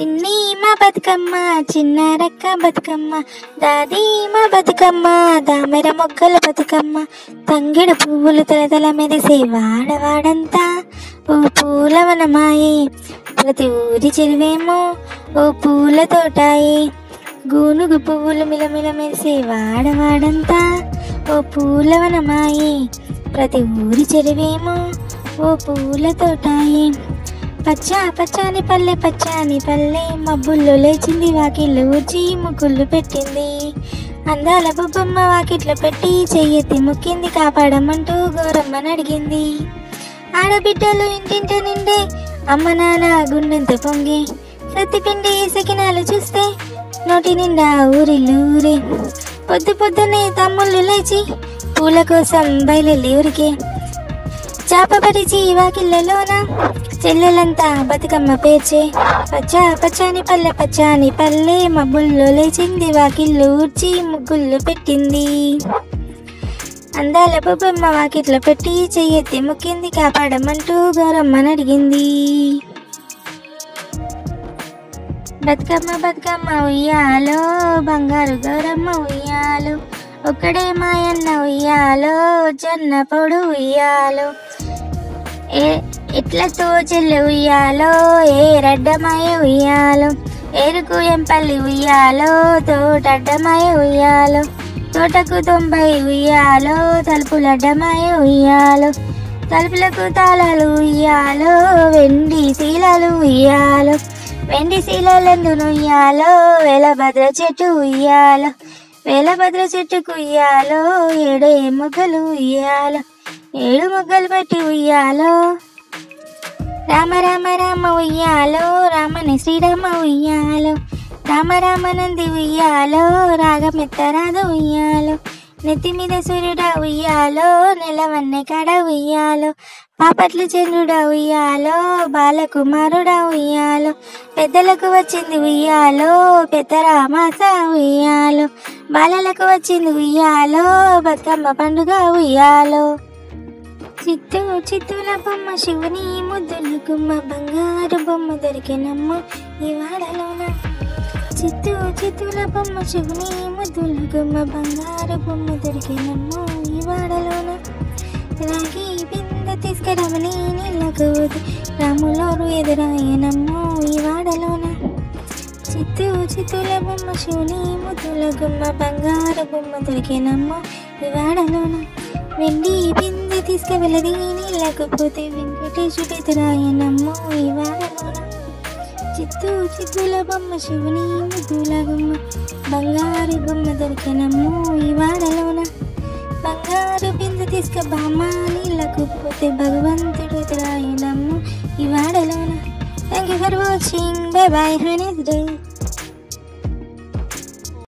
చిన్ని మా బతుకమ్మ చిన్నారక్క బతుకమ్మ దాది మా బతుకమ్మ దామెర మొగ్గల బతుకమ్మ తంగిడు పువ్వులు తలతల మెరిసే వాడవాడంతా ఓ పూలవనమాయే ప్రతి ఊరి చెరువేమో ఓ పూల తోటాయే గూనుగు పువ్వులు మిలమిల మెరిసే వాడవాడంతా ఓ పూలవనమాయే ప్రతి ఊరి చెరువేమో ఓ పూల తోటాయే పచ్చాని పల్లె మబ్బుల్లో లేచింది వాకిళ్ళు ఊడ్చి ముగ్గుళ్ళు పెట్టింది అందాల బొబ్బమ్మ వాకిట్లో పెట్టి చెయ్యెత్తి ముక్కింది కాపాడమంటూ గోరమ్మని అడిగింది ఆడబిడ్డలు ఇంటింట నిండే అమ్మ నాన్న గుండెంత పొంగి సత్తిపిండి సకినాలు చూస్తే నోటి నిండా ఊరిల్లూరే పొద్దునే తమ్ముళ్ళు లేచి పూల కోసం బయలుల్లి ఊరికే చాపపరిచి వాకిళ్ళలోన చెల్లెలంతా బతుకమ్మ పేర్చే పచ్చాని పల్లె మబ్బుల్లో లేచింది వాకిళ్ళు ఊడ్చి ముగ్గుళ్ళు పెట్టింది అందాల బొబ్బమ్మ వాకిట్లో పెట్టి చెయ్యెత్తి ముక్కింది కాపాడమంటూ గౌరమ్మని అడిగింది బతుకమ్మ ఉయ్యాలో బంగారు గౌరమ్మ ఉయ్యాలో ఒక్కడే మాయన్న ఉయ్యాలో జొన్న పొడు ఉయ్యాలో ఎట్లతో చెల్లి ఉయ్యాలో ఏ రడ్డమాయ ఉయ్యాలో ఏరుకు ఎంపల్లి ఉయ్యాలో తోటడ్డమాయ ఉయ్యాలో తోటకు 90 ఉయ్యాలో తలుపులడ్డమాయ ఉయ్యాలో తలుపులకు తాళాలు ఉయ్యాలో వెండి శీలాలు ఉయ్యాలో వెండి శీలలందును ఉయ్యాలో వేలభద్ర చెట్టు ఉయ్యాలో వేలభద్ర చెట్టుకు ఉయ్యాలో 7 మొగ్గలు ఉయ్యాలో 7 మొగ్గలు పట్టి ఉయ్యాలో రామ ఉయ్యాలో రామని శ్రీరామ ఉయ్యాలో రామ నంది ఉయ్యాలో రాగమెత్తరాధ ఉయ్యాలో నెత్తి మీద సూర్యుడా ఉయ్యాలో నెలవన్నె కడ ఉయ్యాలో పాపట్లు చంద్రుడా ఉయ్యాలో బాలకుమారుడా ఉయ్యాలో పెద్దలకు వచ్చింది ఉయ్యాలో పెద్దరామాస ఉయ్యాలో బాలలకు వచ్చింది ఉయ్యాలో బతుకమ్మ పండుగ ఉయ్యాలో చిత్తూల బొమ్మ శివుని ముద్దుల గుమ్మ బంగారు బొమ్మ దొరికినమ్మ ఈ వాడలోన చిత్తూల బొమ్మ శివుని ముద్దుల గుమ్మ బంగారు బొమ్మ దొరికినమ్మ ఈ వాడలోన రాగి బిందె తీసుకురమని నీళ్ళకు రాములోరు ఎదురాయనమ్మ ఈ వాడలోన చిత్తూల బొమ్మ శివుని ముద్దుల గుమ్మ బంగారు బొమ్మ దొరికినమ్మ ఈ వాడలోన వెండి బిందె తీసుకువెళ్ళది నీళ్ళకు పోతే వెంకటేశుడు ఎదురాయనమ్మ ఈ వాడలోన చిత్తూల బొమ్మ శివుని ముద్దుల గుమ్మ బంగారు బొమ్మ దొరికినమ్మ ఈ వాడలోన బంగారు బిందె తీసుక బామ్మ నీళ్ళకు పోతే భగవంతుడు ఎదురాయనమ్మ ఈ వాడలోన thank you for watching bye bye have a nice day